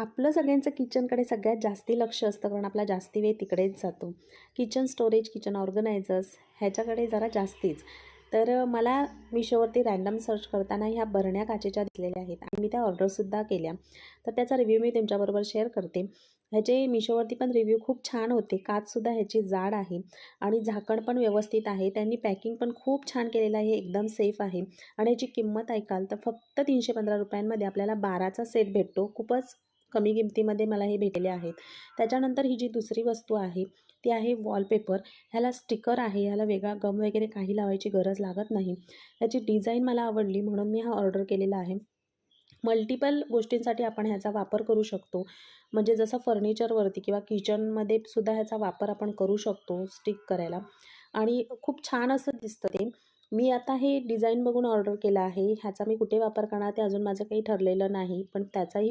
आपलं सगळ्यांचं किचनकडे सगळ्यात जास्ती लक्ष असतं, कारण आपला जास्ती वेळ तिकडेच जातो. किचन स्टोरेज, किचन ऑर्गनायझर्स ह्याच्याकडे जरा जास्तीच. तर मला मिशोवरती रँडम सर्च करताना ह्या बरण्या काचेच्या दिसलेल्या आहेत आणि मी त्या ऑर्डरसुद्धा केल्या. तर त्याचा रिव्ह्यू मी तुमच्याबरोबर शेअर करते. ह्याचे मिशोवरती पण रिव्ह्यू खूप छान होते. काचसुद्धा ह्याची जाड आहे आणि झाकण पण व्यवस्थित आहे. त्यांनी पॅकिंग पण खूप छान केलेलं आहे, एकदम सेफ आहे. आणि याची किंमत ऐकाल तर फक्त ₹315 आपल्याला 12चा सेट भेटतो. खूपच कमी किमतीमध्ये मला हे भेटले आहेत. त्याच्यानंतर ही जी दुसरी वस्तू आहे ती आहे वॉलपेपर. ह्याला स्टिकर आहे, ह्याला वेगळा गम वगैरे काही लावायची गरज लागत नाही. ह्याची डिझाईन मला आवडली म्हणून मी हा ऑर्डर केलेला आहे. मल्टिपल गोष्टींसाठी आपण ह्याचा वापर करू शकतो. म्हणजे जसं फर्निचरवरती किंवा किचनमध्ये सुद्धा ह्याचा वापर आपण करू शकतो स्टिक करायला आणि खूप छान असं दिसतं ते. मी आता हे डिझाईन बघून ऑर्डर केलं आहे. ह्याचा मी कुठे वापर करणार ते अजून माझं काही ठरलेलं नाही. पण त्याचाही